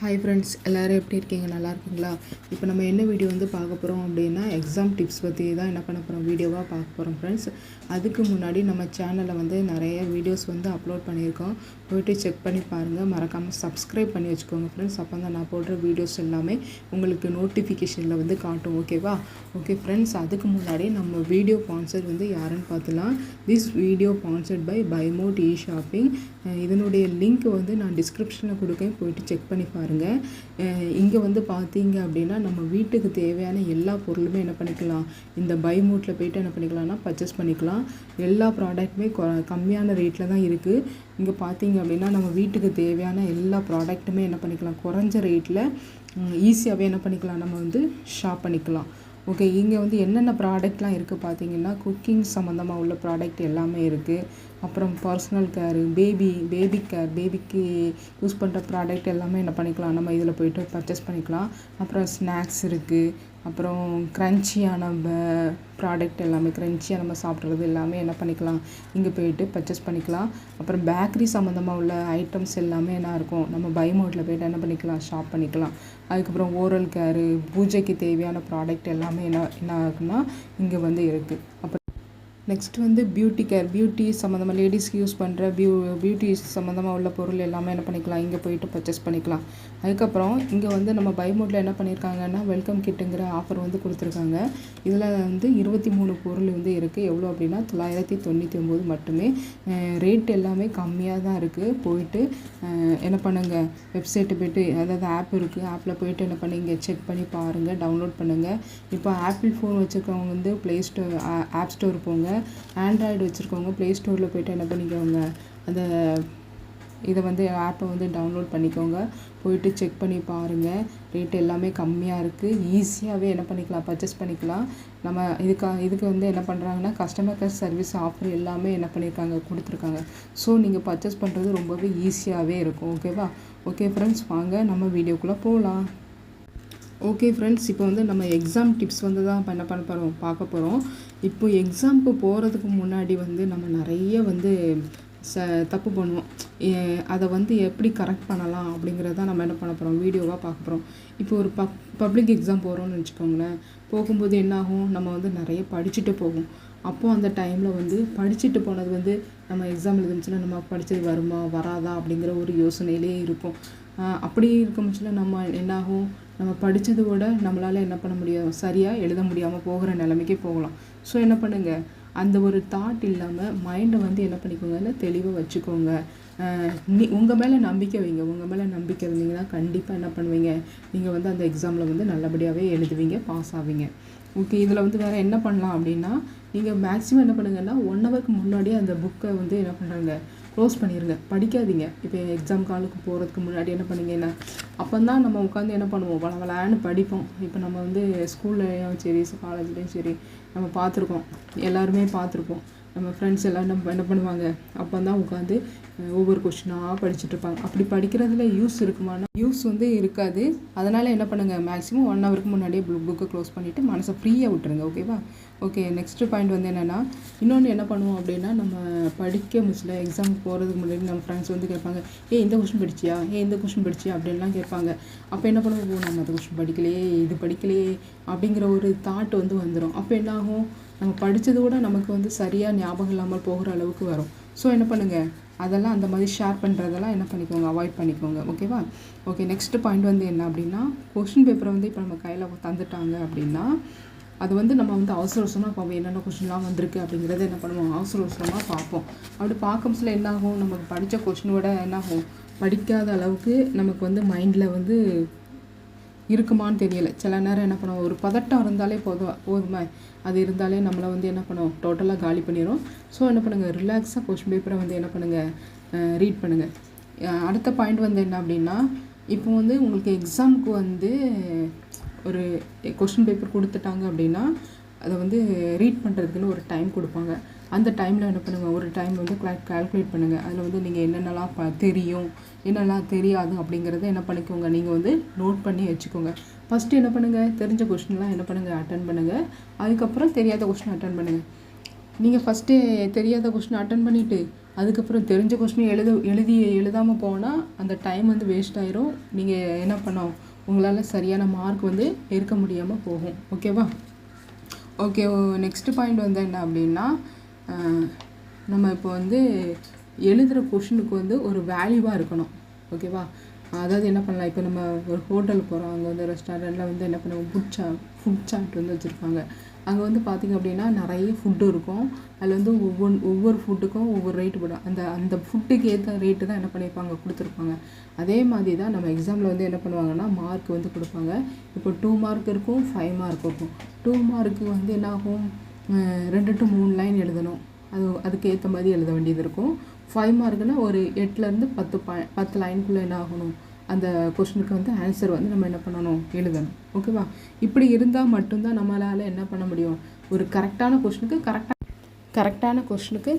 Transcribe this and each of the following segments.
Hi friends, எல்லோரும் எப்படி இருக்கீங்க? நல்லா இருக்கீங்களா? இப்போ நம்ம என்ன வீடியோ வந்து பார்க்க போகிறோம் அப்படின்னா எக்ஸாம் டிப்ஸ் பற்றி தான் என்ன பண்ண போகிறோம், வீடியோவாக பார்க்க போகிறோம் ஃப்ரெண்ட்ஸ். அதுக்கு முன்னாடி நம்ம சேனலில் வந்து நிறைய வீடியோஸ் வந்து அப்லோட் பண்ணியிருக்கோம், போய்ட்டு செக் பண்ணி பாருங்கள். மறக்காமல் சப்ஸ்கிரைப் பண்ணி வச்சுக்கோங்க ஃப்ரெண்ட்ஸ். அப்போ தான் நான் போடுற வீடியோஸ் எல்லாமே உங்களுக்கு நோட்டிஃபிகேஷனில் வந்து காட்டும். ஓகேவா? ஓகே ஃப்ரெண்ட்ஸ், அதுக்கு முன்னாடி நம்ம வீடியோ ஸ்பான்சர் வந்து யாருன்னு பார்த்துலாம். திஸ் வீடியோ ஸ்பான்சர்ட் பை பைமோட் இ ஷாப்பிங். இதனுடைய லிங்க் வந்து நான் டிஸ்கிரிப்ஷனில் கொடுக்கேன், போய்ட்டு செக் பண்ணி பாருங்கள். இங்கே வந்து பார்த்தீங்க அப்படின்னா நம்ம வீட்டுக்கு தேவையான எல்லா பொருளுமே என்ன பண்ணிக்கலாம், இந்த பைமோட்டில் போய்ட்டு என்ன பண்ணிக்கலாம்னா பர்ச்சேஸ் பண்ணிக்கலாம். எல்லா ப்ராடக்ட்டுமே கம்மியான ரேட்டில் தான் இருக்குது. இங்கே பார்த்தீங்க அப்படின்னா நம்ம வீட்டுக்கு தேவையான எல்லா ப்ராடக்ட்டுமே என்ன பண்ணிக்கலாம், குறைஞ்ச ரேட்டில் ஈஸியாகவே என்ன பண்ணிக்கலாம், நம்ம வந்து ஷாப் பண்ணிக்கலாம். ஓகே, இங்கே வந்து என்னென்ன ப்ராடக்ட்லாம் இருக்குது பார்த்தீங்கன்னா, குக்கிங் சம்மந்தமாக உள்ள ப்ராடக்ட் எல்லாமே இருக்குது. அப்புறம் பர்சனல் கேரு, பேபி கேர், பேபிக்கு யூஸ் பண்ணுற ப்ராடக்ட் எல்லாமே என்ன பண்ணிக்கலாம், நம்ம இதில் போய்ட்டு பர்ச்சேஸ் பண்ணிக்கலாம். அப்புறம் ஸ்நாக்ஸ் இருக்குது. அப்புறம் க்ரன்ச்சியான ப்ராடக்ட் எல்லாமே, க்ரன்ச்சியாக நம்ம சாப்பிட்றது எல்லாமே என்ன பண்ணிக்கலாம், இங்கே போய்ட்டு பர்ச்சேஸ் பண்ணிக்கலாம். அப்புறம் பேக்கரி சம்மந்தமாக உள்ள ஐட்டம்ஸ் எல்லாமே என்ன இருக்கும், நம்ம பைமோட்டில் போய்ட்டு என்ன பண்ணிக்கலாம், ஷாப் பண்ணிக்கலாம். அதுக்கப்புறம் ஓரல் கேரு, பூஜைக்கு தேவையான ப்ராடக்ட் எல்லாமே என்ன ஆகுன்னா இங்கே வந்து இருக்குது. அப்புறம் நெக்ஸ்ட் வந்து பியூட்டி கேர், பியூட்டி சம்மந்தமாக லேடிஸ்க்கு யூஸ் பண்ணுற பியூட்டி சம்மந்தமாக உள்ள பொருள் எல்லாமே என்ன பண்ணிக்கலாம், இங்கே போய்ட்டு பர்ச்சேஸ் பண்ணிக்கலாம். அதுக்கப்புறம் இங்கே வந்து நம்ம பைமோட்டில் என்ன பண்ணியிருக்காங்கன்னா வெல்கம் கிட்டுங்கிற ஆஃபர் வந்து கொடுத்துருக்காங்க. இதில் வந்து 23 பொருள் வந்து இருக்குது. எவ்வளோ அப்படின்னா 999 மட்டுமே. ரேட் எல்லாமே கம்மியாக தான் இருக்குது. போயிட்டு என்ன பண்ணுங்கள், வெப்சைட்டு போய்ட்டு, அதாவது ஆப் இருக்குது, ஆப்பில் போய்ட்டு என்ன பண்ணுங்க, செக் பண்ணி பாருங்கள், டவுன்லோட் பண்ணுங்கள். இப்போ ஆப்பிள் ஃபோன் வச்சுருக்கவங்க வந்து ப்ளே ஸ்டோர் ஆப் ஸ்டோர் போங்க. ஆண்ட்ராய்டு வச்சுருக்கவங்க ப்ளே ஸ்டோரில் போய்ட்டு என்ன பண்ணிக்கோங்க, அந்த இதை வந்து ஆப்பை வந்து டவுன்லோட் பண்ணிக்கோங்க. போயிட்டு செக் பண்ணி பாருங்கள். ரேட் எல்லாமே கம்மியாக இருக்குது. ஈஸியாகவே என்ன பண்ணிக்கலாம், பர்ச்சேஸ் பண்ணிக்கலாம். நம்ம இதுக்கு வந்து என்ன பண்ணுறாங்கன்னா கஸ்டமர் கேர் சர்வீஸ் ஆஃபர் எல்லாமே என்ன பண்ணியிருக்காங்க, கொடுத்துருக்காங்க. ஸோ நீங்கள் பர்ச்சேஸ் பண்ணுறது ரொம்பவே ஈஸியாகவே இருக்கும். ஓகேவா? ஓகே ஃப்ரெண்ட்ஸ், வாங்க நம்ம வீடியோக்குள்ளே போகலாம். ஓகே ஃப்ரெண்ட்ஸ், இப்போ வந்து நம்ம எக்ஸாம் டிப்ஸ் வந்து தான் என்ன பண்ண போகிறோம், பார்க்க போகிறோம். இப்போ எக்ஸாமுக்கு போகிறதுக்கு முன்னாடி வந்து நம்ம நிறைய வந்து தப்பு பண்ணுவோம். அதை வந்து எப்படி கரெக்ட் பண்ணலாம் அப்படிங்கிறத நம்ம என்ன பண்ண போகிறோம், வீடியோவாக பார்க்க போகிறோம். இப்போ ஒரு பப்ளிக் எக்ஸாம் போகிறோம்னு வச்சுக்கோங்களேன். போகும்போது என்னாகும், நம்ம வந்து நிறைய படிச்சுட்டு போகும். அப்போது அந்த டைமில் வந்து படிச்சுட்டு போனது வந்து நம்ம எக்ஸாம் எழுதுனுச்சுன்னா நம்ம படித்தது வருமா வராதா அப்படிங்கிற ஒரு யோசனையிலே இருக்கும். அப்படி இருக்கும் பட்சத்தில் நம்ம என்னாகும், நம்ம படித்ததை விட நம்மளால் என்ன பண்ண முடியும், சரியாக எழுத முடியாமல் போகிற நிலைமைக்கே போகலாம். ஸோ என்ன பண்ணுங்கள், அந்த ஒரு தாட் இல்லாமல் மைண்டை வந்து என்ன பண்ணிக்கோங்க, தெளிவாக வச்சுக்கோங்க. உங்கள் மேலே நம்பிக்கை வைங்க. உங்கள் மேலே நம்பிக்கை இருந்தீங்கன்னா கண்டிப்பாக என்ன பண்ணுவீங்க, நீங்கள் வந்து அந்த எக்ஸாமில் வந்து நல்லபடியாகவே எழுதுவீங்க, பாஸ் ஆவீங்க. ஓகே, இதில் வந்து வேறு என்ன பண்ணலாம் அப்படின்னா, நீங்கள் மேக்ஸிமம் என்ன பண்ணுங்கன்னா 1 ஹவருக்கு முன்னாடியே அந்த புக்கை வந்து என்ன பண்ணுறாங்க, க்ளோஸ் பண்ணிடுங்க, படிக்காதீங்க. இப்போ எக்ஸாம் காலுக்கு போகிறதுக்கு முன்னாடி என்ன பண்ணுங்கன்னா, அப்போ தான் நம்ம உட்காந்து என்ன பண்ணுவோம், வளவலான்னு படிப்போம். இப்போ நம்ம வந்து ஸ்கூல்லையும் சரி காலேஜ்லேயும் சரி நம்ம பார்த்துருக்கோம், எல்லாருமே பார்த்துருப்போம். நம்ம ஃப்ரெண்ட்ஸ் எல்லாம் என்ன பண்ணுவாங்க, அப்போ தான் உட்காந்து ஒவ்வொரு கொஸ்டினாக படிச்சுட்டு இருப்பாங்க. அப்படி படிக்கிறதுல யூஸ் இருக்குமானா யூஸ் வந்து இருக்காது. அதனால் என்ன பண்ணுங்கள், மேக்ஸிமம் 1 ஹவருக்கு முன்னாடியே புக்கை க்ளோஸ் பண்ணிவிட்டு மனசை ஃப்ரீயாக விட்டுருங்க. ஓகேவா? ஓகே, நெக்ஸ்ட்டு பாயிண்ட் வந்து என்னென்னா, இன்னொன்று என்ன பண்ணுவோம் அப்படின்னா, நம்ம படிக்க முடியல, எக்ஸாமுக்கு போகிறதுக்கு முன்னாடி நம்ம ஃப்ரெண்ட்ஸ் வந்து கேட்பாங்க, இந்த கொஸ்டின் படிச்சியா, இந்த கொஸ்டின் படிச்சியா அப்படின்லாம் கேட்பாங்க. அப்போ என்ன பண்ணுவோம், நம்ம அந்த கொஸ்டின் படிக்கலையே, இது படிக்கலையே அப்படிங்கிற ஒரு தாட் வந்து வந்துடும். அப்போ என்னாகும், நம்ம படித்தது கூட நமக்கு வந்து சரியாக ஞாபகம் இல்லாமல் போகிற அளவுக்கு வரும். ஸோ என்ன பண்ணுங்கள், அதெல்லாம் அந்த மாதிரி ஷேர் பண்ணுறதெல்லாம் என்ன பண்ணிக்கோங்க, அவாய்ட் பண்ணிக்கோங்க. ஓகேவா? ஓகே, நெக்ஸ்ட்டு பாயிண்ட் வந்து என்ன அப்படின்னா, கொஸ்டின் பேப்பரை வந்து இப்போ நம்ம கையில் தந்துட்டாங்க அப்படின்னா அது வந்து நம்ம வந்து அவசர அவசரமாக பார்ப்போம். என்னென்ன கொஸ்டின்லாம் வந்திருக்கு அப்படிங்கிறத என்ன பண்ணுவோம், அவசர அவசரமாக பார்ப்போம். அப்படி பார்க்கும்போது என்னாகும், நமக்கு படித்த கொஸ்டினோட என்னாகும், படிக்காத அளவுக்கு நமக்கு வந்து மைண்டில் வந்து இருக்குமான்னு தெரியலை. சில நேரம் என்ன பண்ணுவோம், ஒரு பதட்டம் இருந்தாலே போதுமே, அது இருந்தாலே நம்மளை வந்து என்ன பண்ணுவோம், டோட்டலாக காலி பண்ணிடும். ஸோ என்ன பண்ணுங்கள், ரிலாக்ஸாக கொஸ்டின் பேப்பரை வந்து என்ன பண்ணுங்கள், ரீட் பண்ணுங்கள். அடுத்த பாயிண்ட் வந்து என்ன அப்படின்னா, இப்போ வந்து உங்களுக்கு எக்ஸாமுக்கு வந்து ஒரு கொஸ்டின் பேப்பர் கொடுத்துட்டாங்க அப்படின்னா அதை வந்து ரீட் பண்ணுறதுக்குன்னு ஒரு டைம் கொடுப்பாங்க. அந்த டைமில் என்ன பண்ணுங்கள், ஒரு டைம் வந்து கால்குலேட் பண்ணுங்கள். அதில் வந்து நீங்கள் என்னென்னலாம் தெரியும், என்னெல்லாம் தெரியாது அப்படிங்கிறத என்ன பண்ணிக்கோங்க, நீங்கள் வந்து நோட் பண்ணி வச்சுக்கோங்க. ஃபஸ்ட்டு என்ன பண்ணுங்கள், தெரிஞ்ச கொஸ்டின்லாம் என்ன பண்ணுங்கள், அட்டன் பண்ணுங்கள். அதுக்கப்புறம் தெரியாத கொஸ்டின் அட்டன் பண்ணுங்கள். நீங்கள் ஃபஸ்ட்டு தெரியாத கொஸ்டின் அட்டன் பண்ணிவிட்டு அதுக்கப்புறம் தெரிஞ்ச கொஸ்டின் எழுதாமல் போனால் அந்த டைம் வந்து வேஸ்ட் ஆயிரும். நீங்கள் என்ன பண்ணோம், உங்களால் சரியான மார்க் வந்து எடுக்க முடியாமல் போகும். ஓகேவா? ஓகே, நெக்ஸ்ட்டு பாயிண்ட் வந்து என்ன அப்படின்னா, நம்ம இப்போ வந்து எழுதுகிற கொஷினுக்கு வந்து ஒரு வேல்யூவாக இருக்கணும். ஓகேவா? அதாவது என்ன பண்ணலாம், இப்போ நம்ம ஒரு ஹோட்டலுக்கு போகிறோம், அங்கே வந்து ரெஸ்டாரண்ட்டில் வந்து என்ன பண்ணுவோம், ஃபுட் சார்ட் வந்து வச்சுருப்பாங்க. அங்கே வந்து பார்த்திங்க அப்படின்னா நிறைய ஃபுட்டு இருக்கும். அதில் வந்து ஒவ்வொரு ஃபுட்டுக்கும் ஒவ்வொரு ரேட்டு போடும். அந்த ஃபுட்டுக்கு ஏற்ற ரேட்டு தான் என்ன பண்ணியிருப்பாங்க, கொடுத்துருப்பாங்க. அதே மாதிரி தான் நம்ம எக்ஸாமில் வந்து என்ன பண்ணுவாங்கன்னா மார்க் வந்து கொடுப்பாங்க. இப்போ 2 மார்க் இருக்கும், 5 மார்க் இருக்கும். 2 மார்க்கு வந்து என்ன ஆகும், 2 to 3 லைன் எழுதணும். அதுக்கு ஏற்ற மாதிரி எழுத வேண்டியது இருக்கும். 5 மார்க்குனால் ஒரு 8லேருந்து 10 லைனுக்குள்ளே என்ன ஆகணும், அந்த கொஷனுக்கு வந்து ஆன்சர் வந்து நம்ம என்ன பண்ணணும், எழுதணும். ஓகேவா? இப்படி இருந்தால் மட்டும்தான் நம்மளால் என்ன பண்ண முடியும், ஒரு கரெக்டான கொஷனுக்கு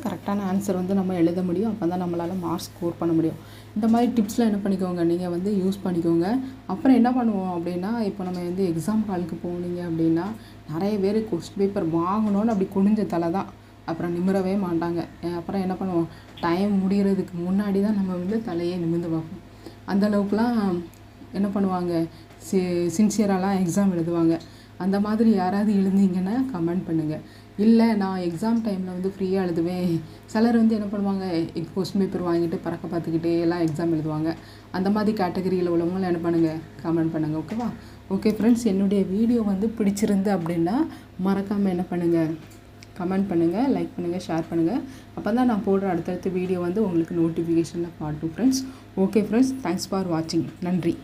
கரெக்டான ஆன்சர் வந்து நம்ம எழுத முடியும். அப்போ தான் நம்மளால் மார்க்ஸ் ஸ்கோர் பண்ண முடியும். இந்த மாதிரி டிப்ஸ்லாம் என்ன பண்ணிக்கோங்க, நீங்கள் வந்து யூஸ் பண்ணிக்கோங்க. அப்புறம் என்ன பண்ணுவோம் அப்படின்னா, இப்போ நம்ம வந்து எக்ஸாம் ஹாலுக்கு போனீங்க அப்படின்னா நிறைய பேர் கொஸ்டின் பேப்பர் வாங்கணும்னு அப்படி குனிஞ்ச தலை தான், அப்புறம் நிமிரவே மாட்டாங்க. அப்புறம் என்ன பண்ணுவோம், டைம் முடிகிறதுக்கு முன்னாடி தான் நம்ம வந்து தலையே நிமிர்ந்து பார்ப்போம். அந்தளவுக்குலாம் என்ன பண்ணுவாங்க, சின்சியராலாம் எக்ஸாம் எழுதுவாங்க. அந்த மாதிரி யாராவது எழுந்தீங்கன்னா கமெண்ட் பண்ணுங்கள். இல்லை நான் எக்ஸாம் டைமில் வந்து ஃப்ரீயாக எழுதுவேன். சிலர் வந்து என்ன பண்ணுவாங்க, கொஸ்டின் பேப்பர் வாங்கிட்டு பறக்க பார்த்துக்கிட்டே எல்லாம் எக்ஸாம் எழுதுவாங்க. அந்த மாதிரி கேட்டகரியில் உள்ளவங்களும் என்ன பண்ணுங்கள், கமெண்ட் பண்ணுங்கள். ஓகேவா? ஓகே ஃப்ரெண்ட்ஸ், என்னுடைய வீடியோ வந்து பிடிச்சிருந்து அப்படின்னா மறக்காமல் என்ன பண்ணுங்கள், கமெண்ட் பண்ணுங்கள், லைக் பண்ணுங்கள், ஷேர் பண்ணுங்கள். அப்போ தான் நான் போடுற அடுத்தடுத்த வீடியோ வந்து உங்களுக்கு நோட்டிஃபிகேஷனில் காட்டும் friends. Okay friends, thanks for வாட்சிங். நன்றி.